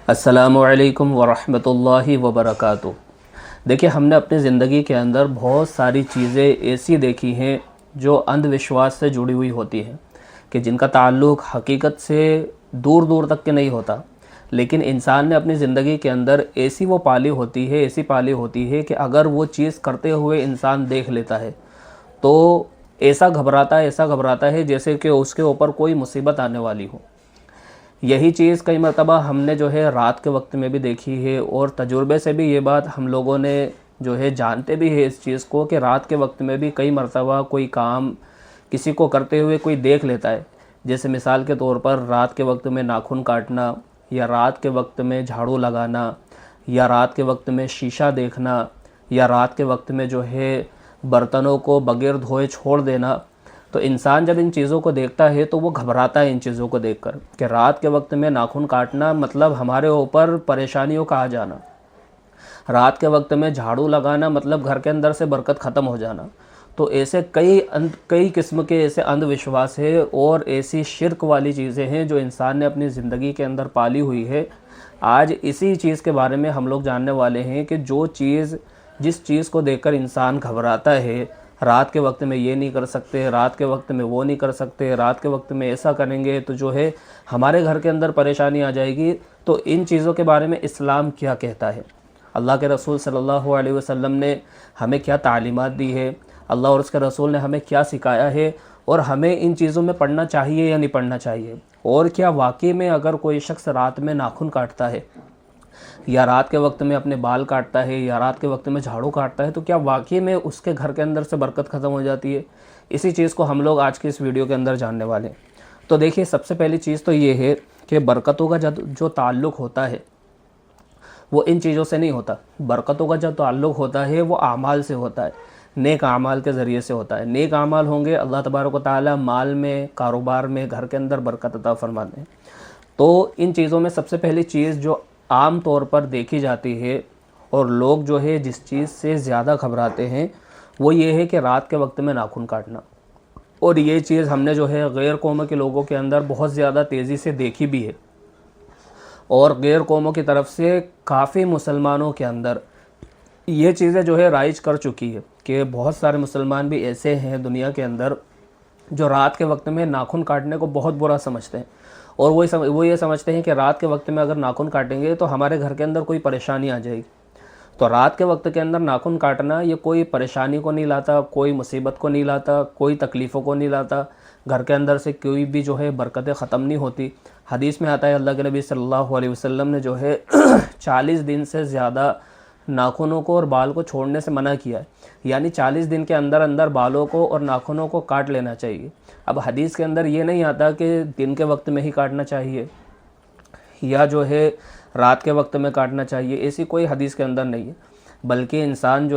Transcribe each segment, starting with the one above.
السلام علیکم ورحمۃ اللہ وبرکاتہ۔ دیکھیے، ہم نے اپنی زندگی کے اندر بہت ساری چیزیں ایسی دیکھی ہیں جو اندھ وشواس سے جڑی ہوئی ہوتی ہیں کہ جن کا تعلق حقیقت سے دور دور تک کے نہیں ہوتا، لیکن انسان نے اپنی زندگی کے اندر ایسی پالی ہوتی ہے کہ اگر وہ چیز کرتے ہوئے انسان دیکھ لیتا ہے تو ایسا گھبراتا ہے جیسے کہ اس کے اوپر کوئی مصیبت آنے والی ہو۔ یہی چیز کئی مرتبہ ہم نے رات کے وقت میں بھی دیکھی ہے، اور تجربے سے بھی یہ بات ہم لوگوں نے جانتے بھی ہے اس چیز کو کہ رات کے وقت میں بھی کئی مرتبہ کوئی کام کسی کو کرتے ہوئے کوئی دیکھ لیتا ہے۔ جیسے مثال کے طور پر رات کے وقت میں ناخن کاٹنا، یا رات کے وقت میں جھاڑو لگانا، یا رات کے وقت میں شیشہ دیکھنا، یا رات کے وقت میں برتنوں کو بغیر دھوئے چھوڑ دینا۔ تو انسان جب ان چیزوں کو دیکھتا ہے تو وہ گھبراتا ہے ان چیزوں کو دیکھ کر کہ رات کے وقت میں ناخن کاٹنا مطلب ہمارے اوپر پریشانیوں کا آ جانا، رات کے وقت میں جھاڑو لگانا مطلب گھر کے اندر سے برکت ختم ہو جانا۔ تو ایسے کئی قسم کے ایسے اندھ وشواس ہے اور ایسی شرک والی چیزیں ہیں جو انسان نے اپنی زندگی کے اندر پالی ہوئی ہے۔ آج اسی چیز کے بارے میں ہم لوگ جاننے والے ہیں کہ جس چیز کو دیکھ کر انسان گھبراتا ہے، رات کے وقت میں یہ نہیں کر سکتے، رات کے وقت میں وہ نہیں کر سکتے، رات کے وقت میں ایسا کریں گے تو ہمارے گھر کے اندر پریشانی آ جائے گی۔ تو ان چیزوں کے بارے میں اسلام کیا کہتا ہے، اللہ کے رسول صلی اللہ علیہ وسلم نے ہمیں کیا تعلیمات دی ہے، اللہ اور اس کے رسول نے ہمیں کیا سکھایا ہے، اور ہمیں ان چیزوں میں پڑھنا چاہیے یا نہیں پڑھنا چاہیے، اور کیا واقعی میں اگر کوئی شخص رات میں ناخن کاٹتا ہے، یا رات کے وقت میں اپنے بال کاٹتا ہے، یا رات کے وقت میں جھاڑو کاٹتا ہے، تو کیا واقعی میں اس کے گھر کے اندر سے برکت ختم ہو جاتی ہے؟ اسی چیز کو ہم لوگ آج کی اس ویڈیو کے اندر جاننے والے ہیں۔ تو دیکھیے، سب سے پہلی چیز تو یہ ہے کہ برکتوں کا جو تعلق ہوتا ہے وہ ان چیزوں سے نہیں ہوتا۔ برکتوں کا جو تعلق ہوتا ہے وہ اعمال سے ہوتا ہے، نیک اعمال کے ذریعے سے ہوتا ہے۔ نیک اعمال ہوں گے، اللہ تبارک و تعالی مال میں، کاروبار میں، گھر کے اندر برکت عطا فرماتے ہیں۔ تو ان چیزوں میں سب سے پہلی چیز جو عام طور پر دیکھی جاتی ہے اور لوگ جس چیز سے زیادہ گھبراتے ہیں وہ یہ ہے کہ رات کے وقت میں ناخن کاٹنا۔ اور یہ چیز ہم نے غیر قوموں کے لوگوں کے اندر بہت زیادہ تیزی سے دیکھی بھی ہے، اور غیر قوموں کی طرف سے کافی مسلمانوں کے اندر یہ چیزیں رائج کر چکی ہے کہ بہت سارے مسلمان بھی ایسے ہیں دنیا کے اندر جو رات کے وقت میں ناخن کاٹنے کو بہت برا سمجھتے ہیں، اور وہ یہ سمجھتے ہیں کہ رات کے وقت میں اگر ناخن کاٹیں گے تو ہمارے گھر کے اندر کوئی پریشانی آ جائے گی۔ تو رات کے وقت کے اندر ناخن کاٹنا یہ کوئی پریشانی کو نہیں لاتا، کوئی مصیبت کو نہیں لاتا، کوئی تکلیفوں کو نہیں لاتا، گھر کے اندر سے کوئی بھی برکتیں ختم نہیں ہوتی۔ حدیث میں آتا ہے اللہ کے نبی صلی اللہ علیہ وسلم نے 40 دن سے زیادہ ناخنوں کو اور بال کو چھوڑنے سے منع کیا ہے، یعنی 40 دن کے اندر اندر بالوں کو اور ناخنوں کو کاٹ لینا چاہیے۔ اب حدیث کے اندر یہ نہیں آتا کہ دن کے وقت میں ہی کاٹنا چاہیے یا رات کے وقت میں کاٹنا چاہیے، ایسی کوئی حدیث کے اندر نہیں ہے، بلکہ انسان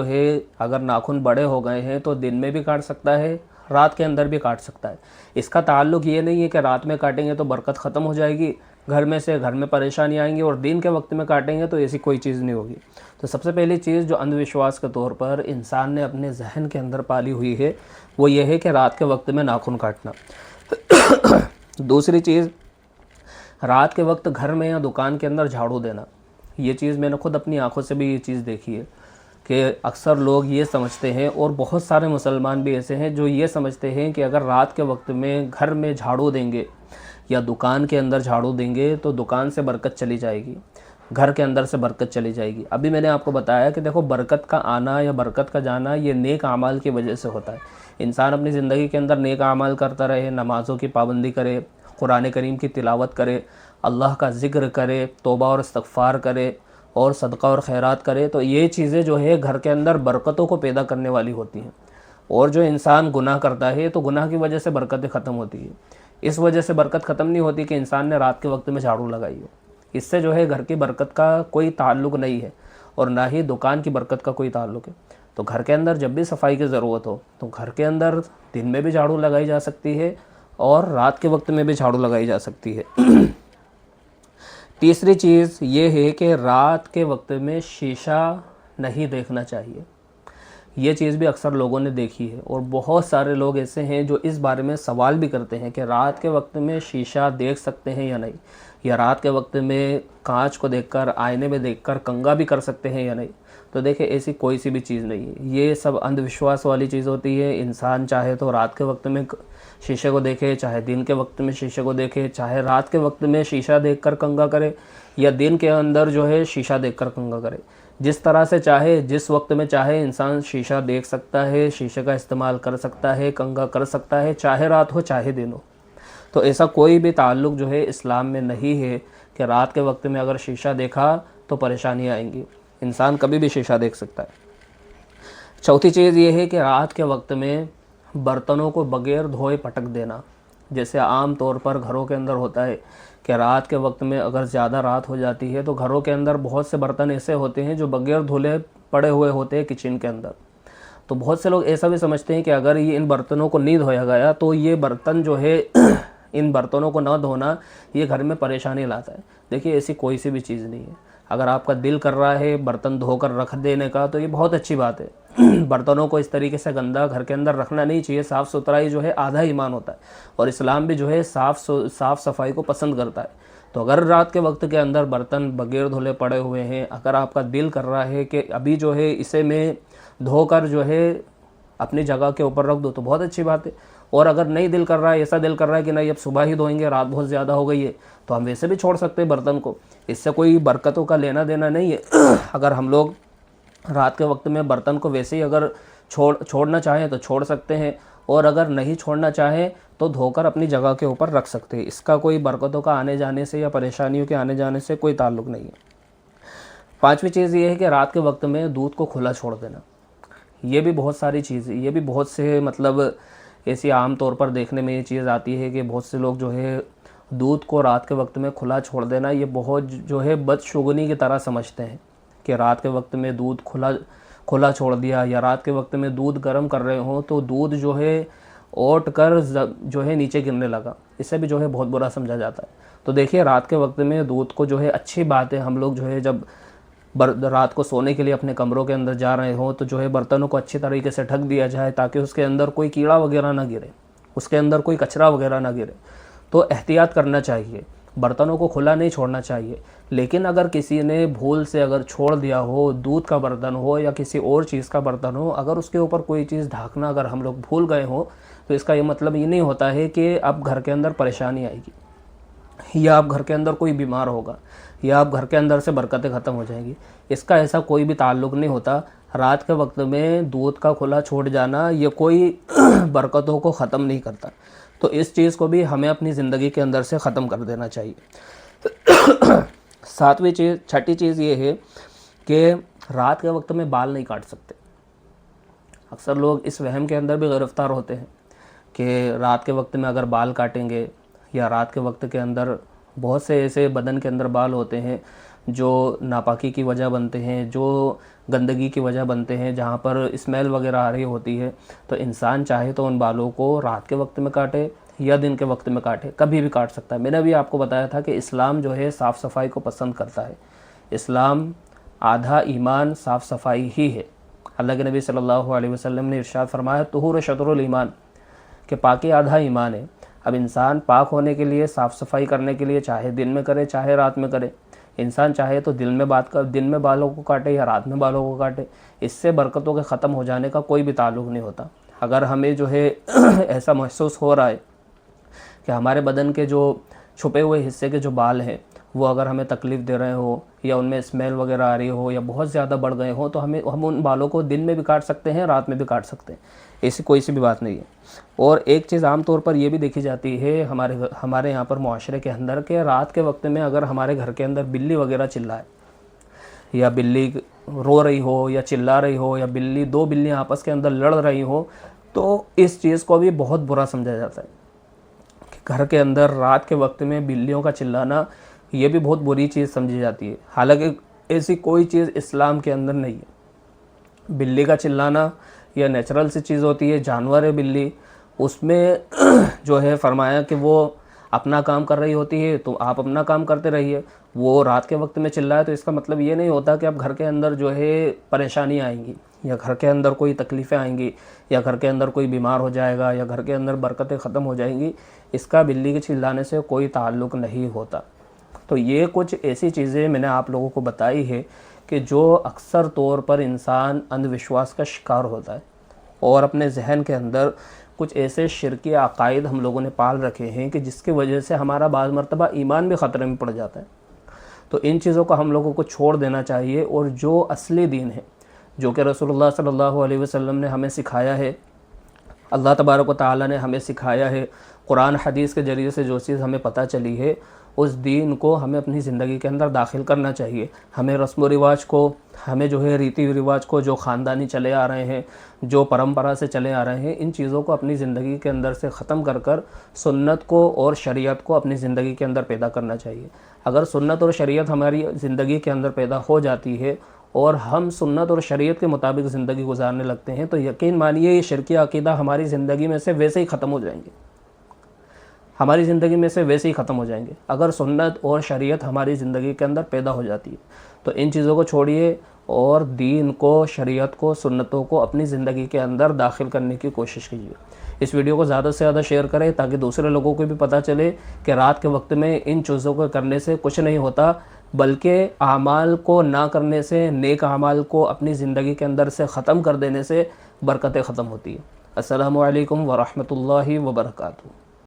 اگر ناخن بڑے ہو گئے ہیں تو دن میں بھی کاٹ سکتا ہے، رات کے اندر بھی کاٹ سکتا ہے۔ اس کا تعلق یہ نہیں ہے کہ رات میں کاٹیں گے تو برکت ختم ہو جائے گی، گھر میں پریشانی آئیں گی، اور دن کے وقت میں کاٹیں گے تو ایسی کوئی چیز نہیں ہوگی۔ تو سب سے پہلی چیز جو اندھ وشواس کے طور پر انسان نے اپنے ذہن کے اندر پالی ہوئی ہے وہ یہ ہے کہ رات کے وقت میں ناخن کاٹنا۔ دوسری چیز، رات کے وقت گھر میں یا دکان کے اندر جھاڑو دینا۔ یہ چیز میں نے خود اپنی آنکھوں سے بھی یہ چیز دیکھی ہے کہ اکثر لوگ یہ سمجھتے ہیں، اور بہت سارے مسلمان بھی ایسے ہیں جو یہ سمجھتے ہیں کہ اگر رات کے وقت میں گھر میں جھاڑو دیں گے یا دکان کے اندر جھاڑو دیں گے تو دکان سے برکت چلی جائے گی، گھر کے اندر سے برکت چلی جائے گی۔ ابھی میں نے آپ کو بتایا کہ دیکھو، برکت کا آنا یا برکت کا جانا یہ نیک اعمال کی وجہ سے ہوتا ہے۔ انسان اپنی زندگی کے اندر نیک اعمال کرتا رہے، نمازوں کی پابندی کرے، قرآن کریم کی تلاوت کرے، اللہ کا ذکر کرے، توبہ اور استغفار کرے، اور صدقہ اور خیرات کرے، تو یہ چیزیں گھر کے اندر برکتوں کو پیدا کرنے والی ہوتی ہیں۔ اور جو انسان گناہ کرتا ہے تو گناہ کی وجہ سے برکتیں ختم ہوتی ہیں۔ اس وجہ سے برکت ختم نہیں ہوتی کہ انسان نے رات کے وقت میں جھاڑو لگائی ہو، اس سے گھر کی برکت کا کوئی تعلق نہیں ہے، اور نہ ہی دکان کی برکت کا کوئی تعلق ہے۔ تو گھر کے اندر جب بھی صفائی کی ضرورت ہو تو گھر کے اندر دن میں بھی جھاڑو لگائی جا سکتی ہے اور رات کے وقت میں بھی جھاڑو لگائی جا سکتی ہے۔ تیسری چیز یہ ہے کہ رات کے وقت میں شیشہ نہیں دیکھنا چاہیے۔ یہ چیز بھی اکثر لوگوں نے دیکھی ہے، اور بہت سارے لوگ ایسے ہیں جو اس بارے میں سوال بھی کرتے ہیں کہ رات کے وقت میں شیشہ دیکھ سکتے ہیں یا نہیں، یا رات کے وقت میں کانچ کو دیکھ کر، آئینے میں دیکھ کر کنگا بھی کر سکتے ہیں یا نہیں؟ تو دیکھیں ایسی کوئی سی بھی چیز نہیں ہے، یہ سب اندھ وشواس والی چیز ہوتی ہے۔ انسان چاہے تو رات کے وقت میں شیشے کو دیکھے، چاہے دن کے وقت میں شیشے کو دیکھے، چاہے رات کے وقت میں شیشہ دیکھ کر کنگا کرے یا دن کے اندر جو ہے شیشہ دیکھ کر کنگا کرے، جس طرح سے چاہے، جس وقت میں چاہے انسان شیشہ دیکھ سکتا ہے، شیشے کا استعمال کر سکتا ہے، کنگا کر سکتا ہے، چاہے رات ہو چاہے دن ہو۔ تو ایسا کوئی بھی تعلق جو ہے اسلام میں نہیں ہے کہ رات کے وقت میں اگر شیشہ دیکھا تو پریشانیاں آئیں گی۔ انسان کبھی بھی شیشہ دیکھ سکتا ہے۔ چوتھی چیز یہ ہے کہ رات کے وقت میں برتنوں کو بغیر دھوئے پٹک دینا، جیسے عام طور پر گھروں کے اندر ہوتا ہے کہ رات کے وقت میں اگر زیادہ رات ہو جاتی ہے تو گھروں کے اندر بہت سے برتن ایسے ہوتے ہیں جو بغیر دھلے پڑے ہوئے ہوتے ہیں کچن کے اندر۔ تو بہت سے لوگ ایسا بھی سمجھتے ہیں کہ اگر یہ ان برتنوں کو نہیں دھویا گیا تو یہ برتن جو ہے ان برتنوں کو نہ دھونا یہ گھر میں پریشانی لاتا ہے۔ دیکھیے ایسی کوئی سی بھی چیز نہیں ہے۔ اگر آپ کا دل کر رہا ہے برتن دھو کر رکھ دینے کا تو یہ بہت اچھی بات ہے۔ برتنوں کو اس طریقے سے گندا گھر کے اندر رکھنا نہیں چاہیے۔ صاف ستھرائی جو ہے آدھا ایمان ہوتا ہے، اور اسلام بھی جو ہے صاف صفائی کو پسند کرتا ہے۔ تو اگر رات کے وقت کے اندر برتن بغیر دھلے پڑے ہوئے ہیں، اگر آپ کا دل کر رہا ہے کہ ابھی جو ہے اسے میں دھو کر جو ہے اپنی جگہ کے اوپر رکھ دو تو بہت اچھی بات ہے۔ اور اگر نہیں دل کر رہا ہے، ایسا دل کر رہا ہے کہ نہیں اب صبح ہی دھوئیں گے، رات بہت زیادہ ہو گئی ہے، تو ہم ویسے بھی چھوڑ سکتے ہیں برتن کو۔ اس سے کوئی برکتوں کا لینا دینا نہیں ہے۔ اگر ہم لوگ رات کے وقت میں برتن کو ویسے ہی اگر چھوڑنا چاہیں تو چھوڑ سکتے ہیں، اور اگر نہیں چھوڑنا چاہیں تو دھو کر اپنی جگہ کے اوپر رکھ سکتے ہیں۔ اس کا کوئی برکتوں کا آنے جانے سے یا پریشانیوں کے آنے جانے سے کوئی تعلق نہیں ہے۔ پانچویں چیز یہ ہے کہ رات کے وقت میں دودھ کو کھلا چھوڑ دینا۔ یہ بھی بہت ساری چیزیں، یہ بھی بہت سے ایسی عام طور پر دیکھنے میں یہ چیز آتی ہے کہ بہت سے لوگ جو ہے دودھ کو رات کے وقت میں کھلا چھوڑ دینا یہ بہت جو ہے بدشگونی کی طرح سمجھتے ہیں کہ رات کے وقت میں دودھ کھلا چھوڑ دیا، یا رات کے وقت میں دودھ گرم کر رہے ہوں تو دودھ جو ہے اوٹ کر جو ہے نیچے گرنے لگا، اسے بھی جو ہے بہت برا سمجھا جاتا ہے۔ تو دیکھیے رات کے وقت میں دودھ کو جو ہے اچھی بات ہے، ہم لوگ جو ہے جب رات کو سونے کے لیے اپنے کمروں کے اندر جا رہے ہوں تو جو ہے برتنوں کو اچھی طریقے سے ڈھک دیا جائے تاکہ اس کے اندر کوئی کیڑا وغیرہ نہ گرے، اس کے اندر کوئی کچرا وغیرہ نہ گرے۔ تو احتیاط کرنا چاہیے، برتنوں کو کھلا نہیں چھوڑنا چاہیے۔ لیکن اگر کسی نے بھول سے اگر چھوڑ دیا ہو، دودھ کا برتن ہو یا کسی اور چیز کا برتن ہو، اگر اس کے اوپر کوئی چیز ڈھانکنا اگر ہم لوگ بھول گئے ہوں تو اس کا یہ مطلب یہ نہیں ہوتا ہے کہ اب گھر کے اندر پریشانی آئے گی، یا اب گھر کے اندر کوئی بیمار ہوگا، یا اب گھر کے اندر سے برکتیں ختم ہو جائیں گی۔ اس کا ایسا کوئی بھی تعلق نہیں ہوتا۔ رات کے وقت میں دودھ کا کھلا چھوڑ جانا یہ کوئی برکتوں کو ختم نہیں کرتا۔ تو اس چیز کو بھی ہمیں اپنی زندگی کے اندر سے ختم کر دینا چاہیے۔ چھٹی چیز یہ ہے کہ رات کے وقت میں بال نہیں کاٹ سکتے۔ اکثر لوگ اس وہم کے اندر بھی گرفتار ہوتے ہیں کہ رات کے وقت میں اگر بال کاٹیں گے، یا رات کے وقت کے اندر بہت سے ایسے بدن کے اندر بال ہوتے ہیں جو ناپاکی کی وجہ بنتے ہیں، جو گندگی کی وجہ بنتے ہیں، جہاں پر اسمیل وغیرہ آ رہی ہوتی ہے، تو انسان چاہے تو ان بالوں کو رات کے وقت میں کاٹے یا دن کے وقت میں کاٹے، کبھی بھی کاٹ سکتا ہے۔ میں نے بھی آپ کو بتایا تھا کہ اسلام جو ہے صاف صفائی کو پسند کرتا ہے۔ اسلام آدھا ایمان صاف صفائی ہی ہے۔ اللہ کے نبی صلی اللہ علیہ وسلم نے ارشاد فرمایا طہور شطر الایمان، کہ پاکی آدھا ایمان ہے۔ اب انسان پاک ہونے کے لیے، صاف صفائی کرنے کے لیے چاہے دن میں کرے چاہے رات میں کرے، انسان چاہے تو دن میں بالوں کو کاٹے یا رات میں بالوں کو کاٹے، اس سے برکتوں کے ختم ہو جانے کا کوئی بھی تعلق نہیں ہوتا۔ اگر ہمیں جو ہے ایسا محسوس ہو رہا ہے کہ ہمارے بدن کے جو چھپے ہوئے حصے کے جو بال ہیں وہ اگر ہمیں تکلیف دے رہے ہو، یا ان میں اسمیل وغیرہ آ رہی ہو، یا بہت زیادہ بڑھ گئے ہوں، تو ہم ان بالوں کو دن میں بھی کاٹ سکتے ہیں، رات میں بھی کاٹ سکتے ہیں، ایسی کوئی سی بھی بات نہیں ہے۔ اور ایک چیز عام طور پر یہ بھی دیکھی جاتی ہے ہمارے یہاں پر معاشرے کے اندر کہ رات کے وقت میں اگر ہمارے گھر کے اندر بلی وغیرہ چلائے، یا بلی رو رہی ہو یا چلا رہی ہو، یا دو بلیاں آپس کے اندر لڑ رہی ہو، تو اس چیز کو بھی بہت برا سمجھا جاتا ہے کہ گھر کے اندر رات کے وقت میں بلیوں کا چلانا یہ بھی بہت بری چیز سمجھی جاتی ہے۔ حالانکہ ایسی کوئی چیز اسلام کے اندر نہیں ہے۔ بلی کا چلانا یہ نیچرل سی چیز ہوتی ہے، جانور ہے بلی، اس میں جو ہے فرمایا کہ وہ اپنا کام کر رہی ہوتی ہے تو آپ اپنا کام کرتے رہیے۔ وہ رات کے وقت میں چلائے تو اس کا مطلب یہ نہیں ہوتا کہ اب گھر کے اندر جو ہے پریشانی آئیں گی، یا گھر کے اندر کوئی تکلیفیں آئیں گی، یا گھر کے اندر کوئی بیمار ہو جائے گا، یا گھر کے اندر برکتیں ختم ہو جائیں گی۔ اس کا بلی کے چلانے سے کوئی تعلق نہیں ہوتا۔ تو یہ کچھ ایسی چیزیں میں نے آپ لوگوں کو بتائی ہے کہ جو اکثر طور پر انسان اندھ وشواس کا شکار ہوتا ہے، اور اپنے ذہن کے اندر کچھ ایسے شرکی عقائد ہم لوگوں نے پال رکھے ہیں کہ جس کی وجہ سے ہمارا بعض مرتبہ ایمان بھی خطرے میں پڑ جاتا ہے۔ تو ان چیزوں کو ہم لوگوں کو چھوڑ دینا چاہیے، اور جو اصلی دین ہے، جو کہ رسول اللہ صلی اللہ علیہ وسلم نے ہمیں سکھایا ہے، اللہ تبارک و تعالیٰ نے ہمیں سکھایا ہے، قرآن حدیث کے ذریعے سے جو چیز ہمیں پتہ چلی ہے، اس دین کو ہمیں اپنی زندگی کے اندر داخل کرنا چاہیے۔ ہمیں رسم و رواج کو، ہمیں جو ہے ریتی و رواج کو، جو خاندانی چلے آ رہے ہیں، جو پرمپرا سے چلے آ رہے ہیں، ان چیزوں کو اپنی زندگی کے اندر سے ختم کر کر سنت کو اور شریعت کو اپنی زندگی کے اندر پیدا کرنا چاہیے۔ اگر سنت اور شریعت ہماری زندگی کے اندر پیدا ہو جاتی ہے اور ہم سنت اور شریعت کے مطابق زندگی گزارنے لگتے ہیں، تو یقین مانیے یہ شرکی عقیدہ ہماری زندگی میں سے ویسے ہی ختم ہو جائیں گے، ہماری زندگی میں سے ویسے ہی ختم ہو جائیں گے اگر سنت اور شریعت ہماری زندگی کے اندر پیدا ہو جاتی ہے۔ تو ان چیزوں کو چھوڑیے اور دین کو، شریعت کو، سنتوں کو اپنی زندگی کے اندر داخل کرنے کی کوشش کیجیے۔ اس ویڈیو کو زیادہ سے زیادہ شیئر کریں تاکہ دوسرے لوگوں کو بھی پتہ چلے کہ رات کے وقت میں ان چیزوں کو کرنے سے کچھ نہیں ہوتا، بلکہ اعمال کو نہ کرنے سے، نیک اعمال کو اپنی زندگی کے اندر سے ختم کر دینے سے برکتیں ختم ہوتی ہیں۔ السلام علیکم ورحمۃ اللہ وبرکاتہ۔